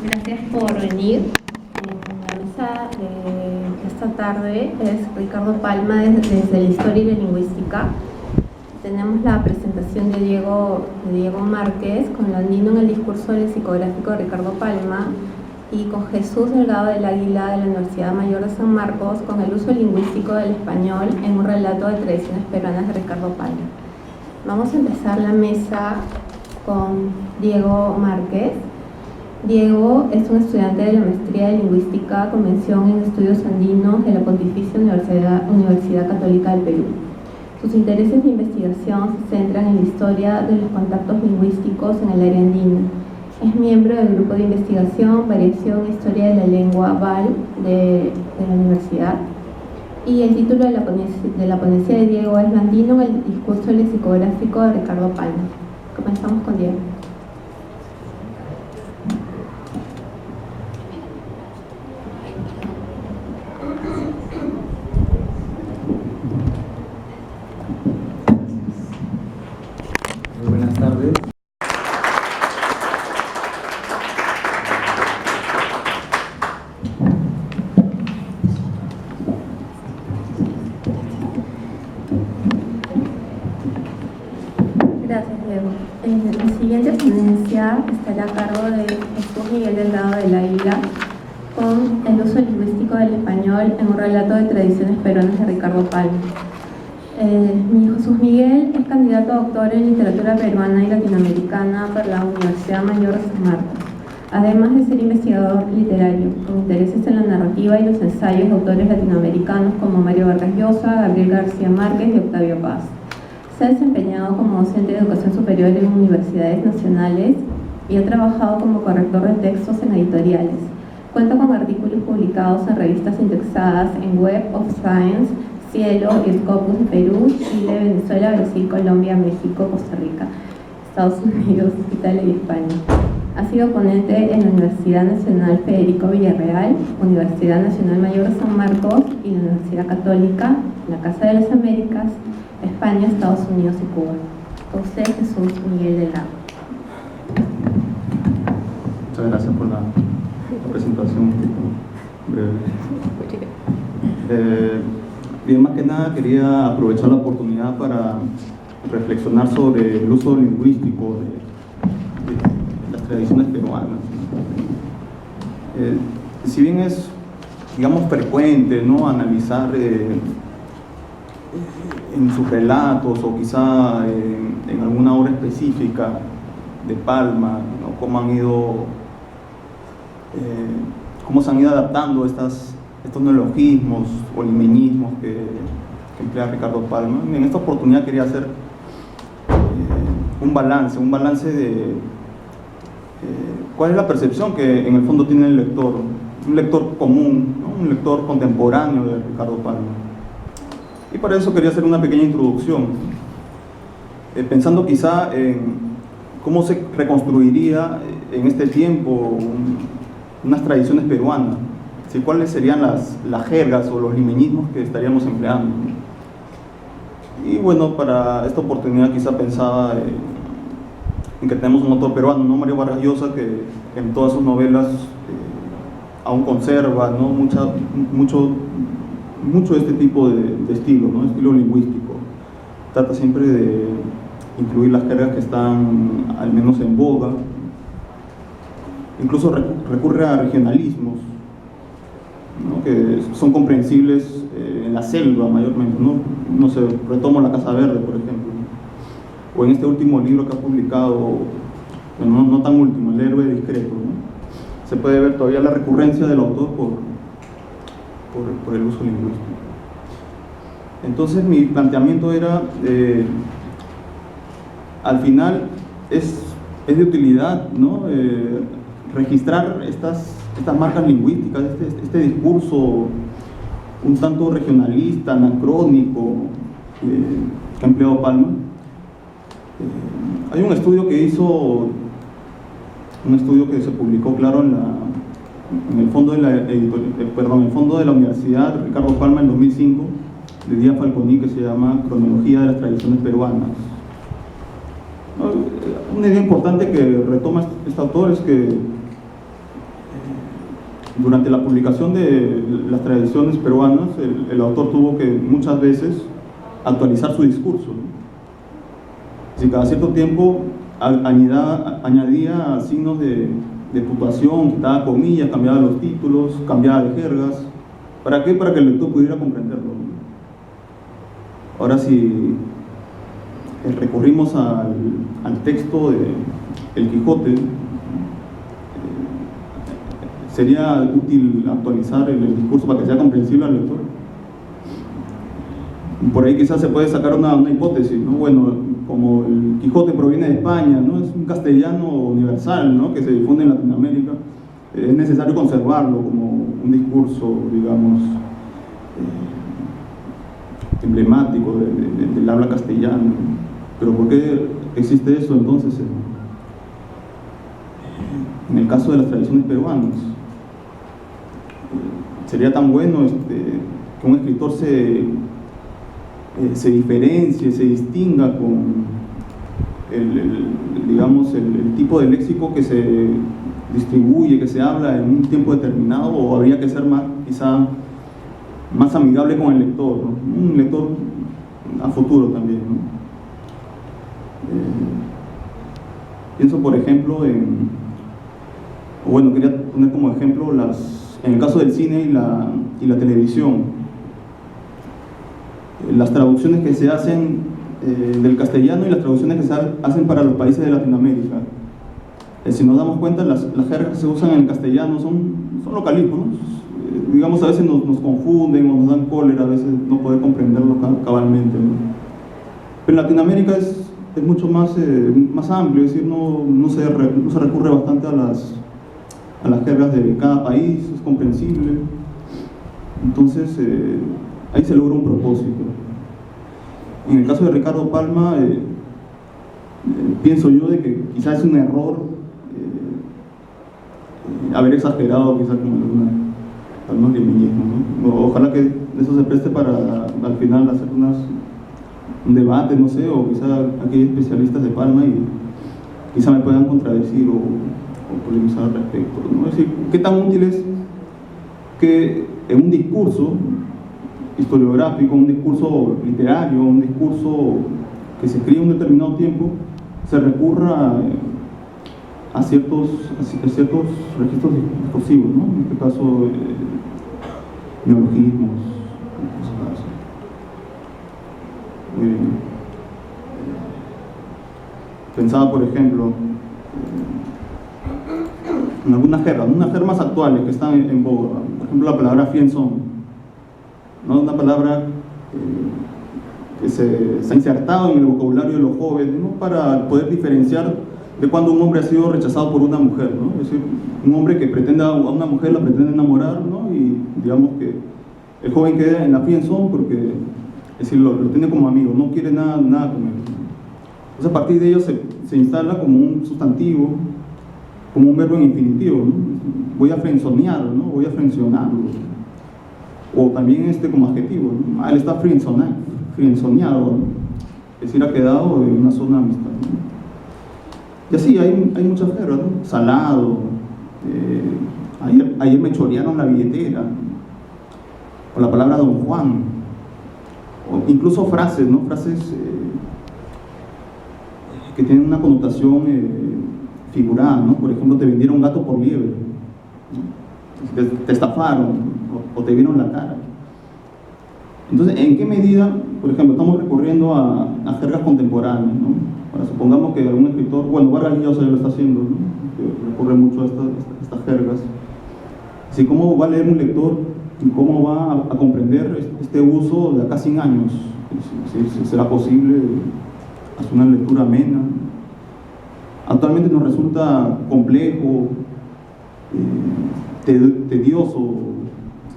Gracias por venir. La mesa de esta tarde es Ricardo Palma desde la Historia y la Lingüística. Tenemos la presentación de Diego Márquez con lo andino en el discurso lexicográfico de Ricardo Palma y con Jesús Delgado del Águila de la Universidad Mayor de San Marcos con el uso lingüístico del español en un relato de tradiciones peruanas de Ricardo Palma. Vamos a empezar la mesa con Diego Márquez. Diego es un estudiante de la Maestría de Lingüística con mención en Estudios Andinos de la Pontificia Universidad Católica del Perú. Sus intereses de investigación se centran en la historia de los contactos lingüísticos en el área andina. Es miembro del grupo de investigación Variación e Historia de la Lengua VAL de la universidad. Y el título de la ponencia de Diego es Lo andino en el discurso lexicográfico de Ricardo Palma. Comenzamos con Diego. Buenas tardes. Gracias, Diego. La siguiente ponencia estará a cargo de Jesús Miguel Delgado del Águila con el uso lingüístico del español en un relato de tradiciones peruanas de Ricardo Palma. Jesús Miguel es candidato a doctor en literatura peruana y latinoamericana por la Universidad Mayor de San Marcos, además de ser investigador literario, con intereses en la narrativa y los ensayos de autores latinoamericanos como Mario Vargas Llosa, Gabriel García Márquez y Octavio Paz. Se ha desempeñado como docente de educación superior en universidades nacionales y ha trabajado como corrector de textos en editoriales. Cuenta con artículos publicados en revistas indexadas en Web of Science, Cielo y Scopus de Perú, Chile, Venezuela, Brasil, Colombia, México, Costa Rica, Estados Unidos, Italia y España. Ha sido ponente en la Universidad Nacional Federico Villarreal, Universidad Nacional Mayor de San Marcos y la Universidad Católica, la Casa de las Américas, España, Estados Unidos y Cuba. Con usted, Jesús Miguel Delgado. Muchas gracias por la presentación breve. Bien, más que nada quería aprovechar la oportunidad para reflexionar sobre el uso lingüístico de las tradiciones peruanas. Si bien es, digamos, frecuente, ¿no?, analizar en sus relatos o quizá en alguna obra específica de Palma, ¿no?, cómo se han ido adaptando estos neologismos o limeñismos que emplea Ricardo Palma. En esta oportunidad quería hacer un balance de cuál es la percepción que en el fondo tiene el lector, un lector común, ¿no?, un lector contemporáneo de Ricardo Palma. Y para eso quería hacer una pequeña introducción, pensando quizá en cómo se reconstruiría en este tiempo unas tradiciones peruanas, ¿sí?, cuáles serían las jergas o los limeñismos que estaríamos empleando. Y bueno, para esta oportunidad quizá pensaba en que tenemos un autor peruano, ¿no?, Mario Vargas Llosa, que en todas sus novelas aún conserva, ¿no?, mucho de este tipo de estilo, ¿no?, estilo lingüístico. Trata siempre de incluir las jergas que están al menos en boga. Incluso recurre a regionalismos, ¿no?, que son comprensibles en la selva mayormente, ¿no? No sé, retomo La Casa Verde, por ejemplo, o en este último libro que ha publicado, bueno, no tan último, El héroe discreto, ¿no? Se puede ver todavía la recurrencia del autor por el uso lingüístico. Entonces mi planteamiento era, al final es de utilidad, ¿no?, registrar estas marcas lingüísticas, este discurso un tanto regionalista, anacrónico, que ha empleado Palma. Hay un estudio que se publicó, claro, en el fondo de la Universidad Ricardo Palma en 2005, de Díaz Falconi, que se llama Cronología de las tradiciones peruanas. Una idea importante que retoma este autor es que durante la publicación de las tradiciones peruanas, el autor tuvo que muchas veces actualizar su discurso, ¿no? Si cada cierto tiempo añadía signos de puntuación, quitaba comillas, cambiaba los títulos, cambiaba de jergas. ¿Para qué? Para que el lector pudiera comprenderlo. Ahora, si recurrimos al texto de El Quijote, ¿sería útil actualizar el discurso para que sea comprensible al lector? Por ahí quizás se puede sacar una hipótesis, ¿no? Bueno, como el Quijote proviene de España, ¿no? Es un castellano universal, ¿no? Que se difunde en Latinoamérica, es necesario conservarlo como un discurso, digamos, emblemático del habla castellana. Pero ¿por qué existe eso entonces en el caso de las tradiciones peruanas? Sería tan bueno que un escritor se diferencie, se distinga con el tipo de léxico que se distribuye, que se habla en un tiempo determinado, o habría que ser quizá más amigable con el lector, ¿no? Un lector a futuro también, ¿no? Pienso, por ejemplo, quería poner como ejemplo en el caso del cine y la televisión, las traducciones que se hacen del castellano y las traducciones que se hacen para los países de Latinoamérica. Si nos damos cuenta, las jergas que se usan en el castellano son localismos, ¿no? Digamos, a veces nos confunden o nos dan cólera, a veces no poder comprenderlo cabalmente, ¿no? Pero en Latinoamérica es mucho más amplio, es decir, no se recurre bastante a las jergas de cada país, es comprensible. Entonces, ahí se logra un propósito. En el caso de Ricardo Palma, pienso yo de que quizás es un error haber exagerado quizás con algunos limeñismos, ¿no? Ojalá que eso se preste para al final hacer un debate, no sé, o quizá aquí hay especialistas de Palma y quizá me puedan contradecir o polemizar al respecto, ¿no? Es decir, ¿qué tan útil es que en un discurso historiográfico, un discurso literario, un discurso que se escribe en un determinado tiempo, se recurra a ciertos registros discursivos, ¿no? En este caso, neologismos, cosas así. Muy bien. Pensaba, por ejemplo, en algunas jergas actuales que están en boga. Por ejemplo, la palabra friendzone, ¿no? Una palabra que se ha insertado en el vocabulario de los jóvenes, ¿no? Para poder diferenciar de cuando un hombre ha sido rechazado por una mujer, ¿no? Es decir, un hombre que pretende a una mujer, la pretende enamorar, ¿no? Y digamos que el joven queda en la friendzone porque, es decir, lo tiene como amigo, no quiere nada con él. Entonces, a partir de ello se instala como un sustantivo, como un verbo en infinitivo, ¿no? Voy a frenzonear, ¿no? Voy a frencionarlo. O también como adjetivo, ¿no? Él está frenzoneado, ¿no? Es decir, ha quedado en una zona de amistad, ¿no? Y así hay muchas jergas, ¿no? Salado, ayer me chorearon la billetera, o la palabra don Juan, o incluso frases, ¿no? Frases que tienen una connotación figurada, ¿no? Por ejemplo, te vendieron gato por liebre, ¿no? Te estafaron, o te vieron la cara. Entonces, ¿en qué medida, por ejemplo, estamos recurriendo a jergas contemporáneas, ¿no? Ahora, supongamos que algún escritor, bueno, Vargas Llosa ya lo está haciendo, ¿no? Que recurre mucho a estas jergas. Así, ¿cómo va a leer un lector y cómo va a comprender este uso de acá 100 años? Si será posible hacer una lectura amena. Actualmente nos resulta complejo, tedioso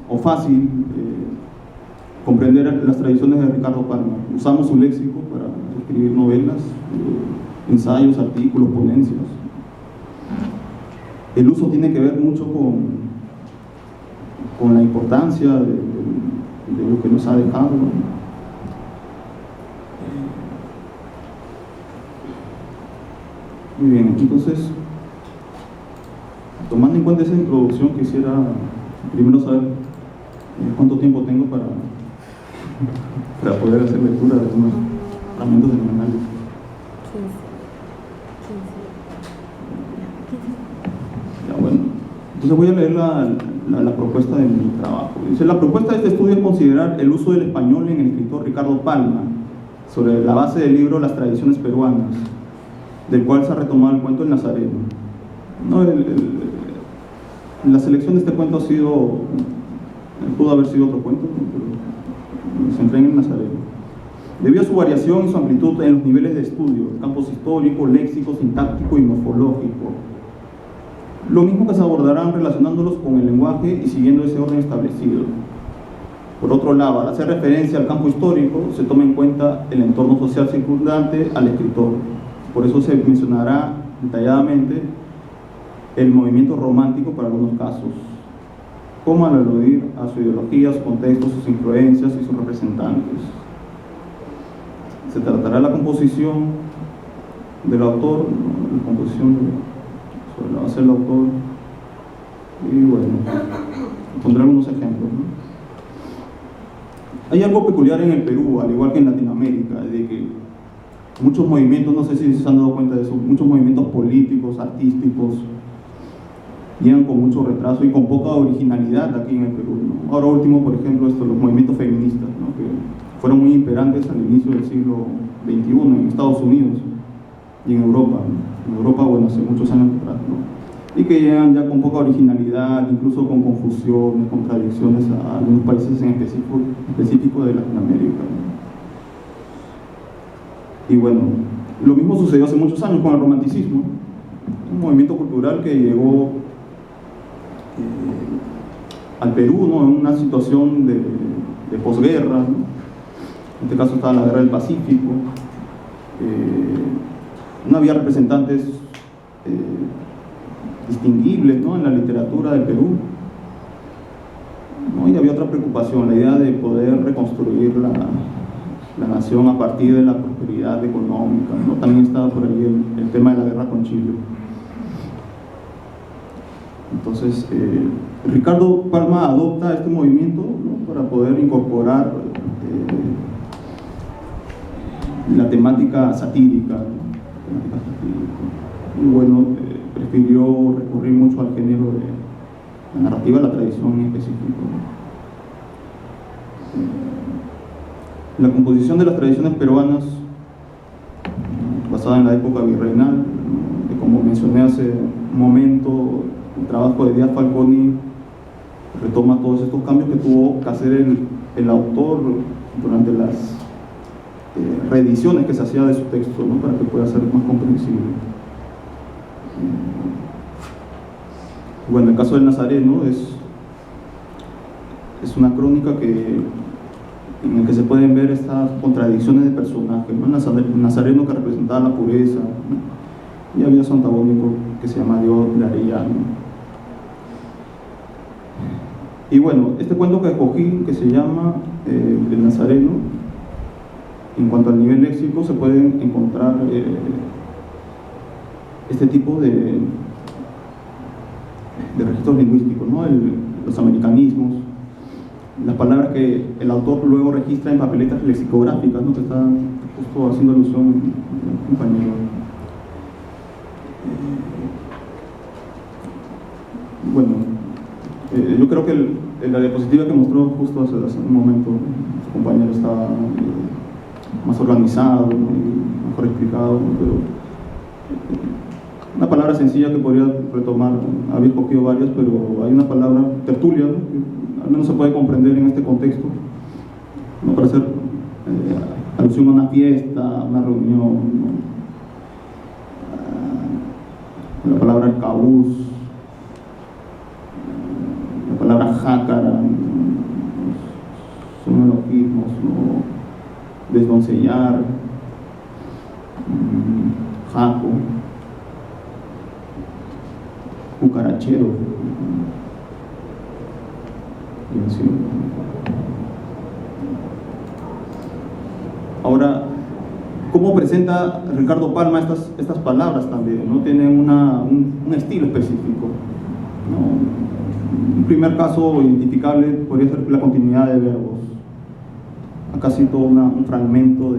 o fácil comprender las tradiciones de Ricardo Palma. Usamos su léxico para escribir novelas, ensayos, artículos, ponencias. El uso tiene que ver mucho con la importancia de lo que nos ha dejado, ¿no? Muy bien, entonces Tomando en cuenta esa introducción, quisiera primero saber cuánto tiempo tengo para poder hacer lectura de algunos fragmentos de mi análisis. 15. Ya, bueno. Entonces voy a leer la propuesta de mi trabajo. Dice: la propuesta de este estudio es considerar el uso del español en el escritor Ricardo Palma, sobre la base del libro Las tradiciones peruanas, del cual se ha retomado el cuento El Nazareno. No, la selección de este cuento pudo haber sido otro cuento, pero me centré en El Nazareno. Debido a su variación y su amplitud en los niveles de estudio, campos histórico, léxico, sintáctico y morfológico, lo mismo que se abordarán relacionándolos con el lenguaje y siguiendo ese orden establecido. Por otro lado, al hacer referencia al campo histórico, se toma en cuenta el entorno social circundante al escritor. Por eso se mencionará detalladamente el movimiento romántico para algunos casos, como al aludir a su ideología, su contexto, sus influencias y sus representantes. Se tratará la composición del autor, la composición sobre la base del autor, y bueno, pondré algunos ejemplos, ¿no? Hay algo peculiar en el Perú, al igual que en Latinoamérica, de que muchos movimientos, no sé si se han dado cuenta de eso, muchos movimientos políticos, artísticos, llegan con mucho retraso y con poca originalidad aquí en el Perú, ¿no? Ahora último, por ejemplo, los movimientos feministas, ¿no? Que fueron muy imperantes al inicio del siglo XXI en Estados Unidos y en Europa, ¿no? En Europa, bueno, hace muchos años atrás, ¿no? Y que llegan ya con poca originalidad, incluso con confusiones, contradicciones a algunos países en específico de Latinoamérica, ¿no? Y bueno, lo mismo sucedió hace muchos años con el romanticismo, un movimiento cultural que llegó al Perú, ¿no? En una situación de posguerra, ¿no? En este caso estaba la Guerra del Pacífico, no había representantes distinguibles, ¿no? En la literatura del Perú, ¿no? Y había otra preocupación, la idea de poder reconstruir la nación a partir de la prosperidad económica, ¿no? También estaba por ahí el tema de la guerra con Chile. Entonces, Ricardo Palma adopta este movimiento, ¿no? Para poder incorporar la temática satírica, ¿no? Y bueno, prefirió recurrir mucho al género de la narrativa, de la tradición en específico, ¿no? La composición de las tradiciones peruanas, basada en la época virreinal, ¿no? Que como mencioné hace un momento, el trabajo de Díaz Falconi retoma todos estos cambios que tuvo que hacer el autor durante las reediciones que se hacía de su texto, ¿no? Para que pueda ser más comprensible. Bueno, el caso del Nazareno es una crónica en el que se pueden ver estas contradicciones de personajes, ¿no? El Nazareno que representaba la pureza, ¿no? Y había su antagónico que se llama Dios de Arellano. Y bueno, este cuento que escogí, que se llama El Nazareno, en cuanto al nivel léxico se pueden encontrar este tipo de registros lingüísticos, ¿no? Los americanismos, las palabras que el autor luego registra en papeletas lexicográficas, ¿no? Que está justo haciendo alusión al compañero. Bueno, yo creo que la diapositiva que mostró justo hace un momento su compañero estaba más organizado, ¿no? Y mejor explicado, ¿no? Pero una palabra sencilla que podría retomar, había escogido varias, pero hay una palabra, tertulia, ¿no? Que al menos se puede comprender en este contexto, ¿no? Para hacer alusión a una fiesta, a una reunión, ¿no? La palabra arcabuz, la palabra jácara, ¿no? Son elogismos, ¿no? Desdoncellar, jaco, cucarachero, y así. Ahora, ¿cómo presenta Ricardo Palma estas palabras también, ¿no? Tienen un estilo específico. ¿no? Un primer caso identificable podría ser la continuidad de verbos. Acá cito un fragmento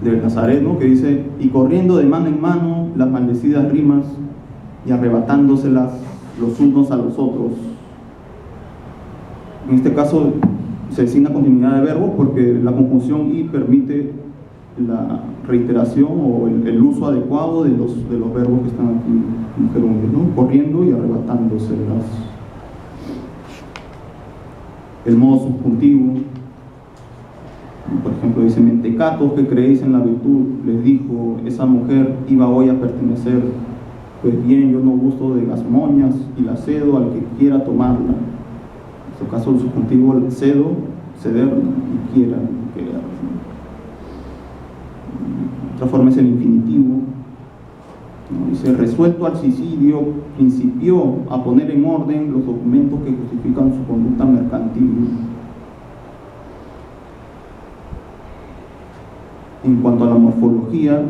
del Nazareno que dice: y corriendo de mano en mano las maldecidas rimas y arrebatándoselas los unos a los otros. En este caso se designa continuidad de verbos porque la conjunción y permite la reiteración o el uso adecuado de los verbos que están aquí en gerundio, ¿no? Corriendo y arrebatándoselas. El modo subjuntivo, por ejemplo, dice: mentecatos que creéis en la virtud, les dijo, esa mujer iba hoy a pertenecer. Pues bien, yo no gusto de las moñas y la cedo al que quiera tomarla. En este caso el subjuntivo cedo, ceder, y quiera, querer. Otra forma es el infinitivo, ¿no? Dice: resuelto al suicidio, principió a poner en orden los documentos que justifican su conducta mercantil. En cuanto a la morfología,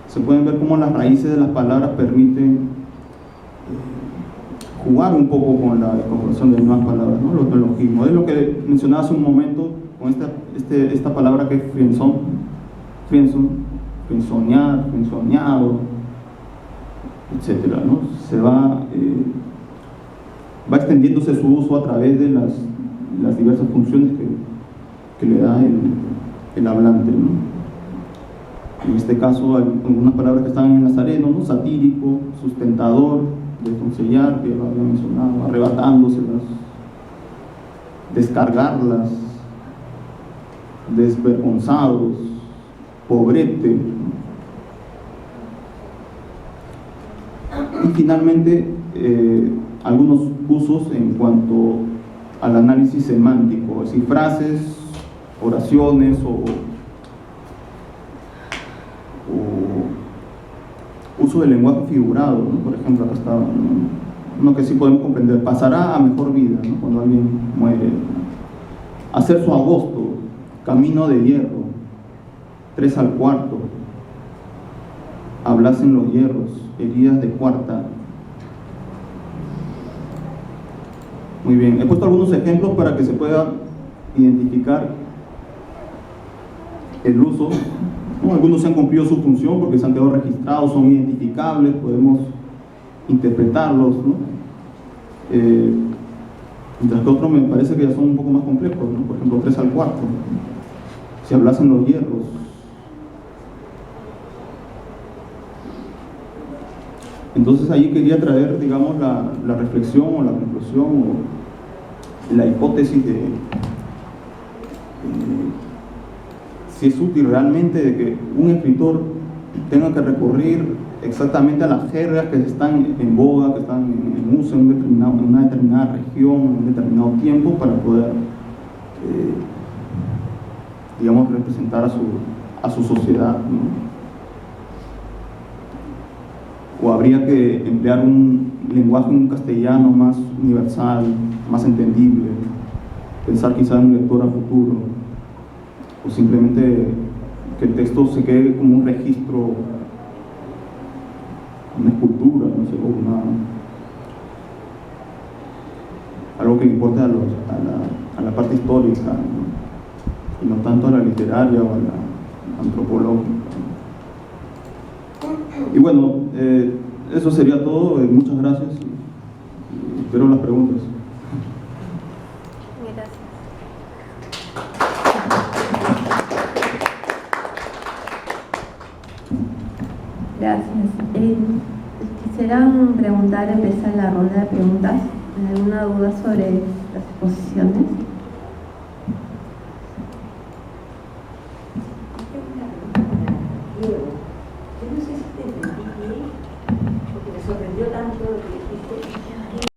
se pueden ver cómo las raíces de las palabras permiten jugar un poco con la incorporación de nuevas palabras, ¿no? Los neologismos. Es lo que mencionaba hace un momento con esta palabra que es friendzonear, friendzoneado, etcétera, ¿no? Se va extendiéndose su uso a través de las diversas funciones que le da el hablante, ¿no? En este caso, algunas palabras que están en el Nazareno, ¿no? Satírico, sustentador, desconsellar, que ya lo había mencionado, arrebatándoselas, descargarlas, desvergonzados, pobrete. Y finalmente, algunos usos en cuanto al análisis semántico, es decir, frases, oraciones o uso del lenguaje figurado, ¿no? Por ejemplo, acá está uno que sí podemos comprender: pasará a mejor vida, ¿no? Cuando alguien muere, ¿no? Hacer su agosto, camino de hierro, 3 al cuarto, hablasen los hierros, heridas de cuarta. Muy bien, he puesto algunos ejemplos para que se pueda identificar el uso, ¿no? Algunos se han cumplido su función porque se han quedado registrados, son identificables, podemos interpretarlos, ¿no? Mientras que otros me parece que ya son un poco más complejos, ¿no? Por ejemplo, 3 al cuarto, si hablasen los hierros. Entonces ahí quería traer, digamos, la reflexión o la conclusión o la hipótesis de si es útil realmente de que un escritor tenga que recurrir exactamente a las jergas que están en boga, que están en uso en una determinada región, en un determinado tiempo, para poder, digamos, representar a su sociedad, ¿no? O habría que emplear un lenguaje, un castellano más universal, más entendible, pensar quizá en un lector a futuro, o simplemente que el texto se quede como un registro, una escultura, no sé, o algo que le importe a la parte histórica, ¿no? Y no tanto a la literaria o a la antropológica. Y bueno, eso sería todo. Muchas gracias. Espero las preguntas. Gracias. Quisiera preguntar, empezar la ronda de preguntas. ¿Alguna duda sobre las exposiciones?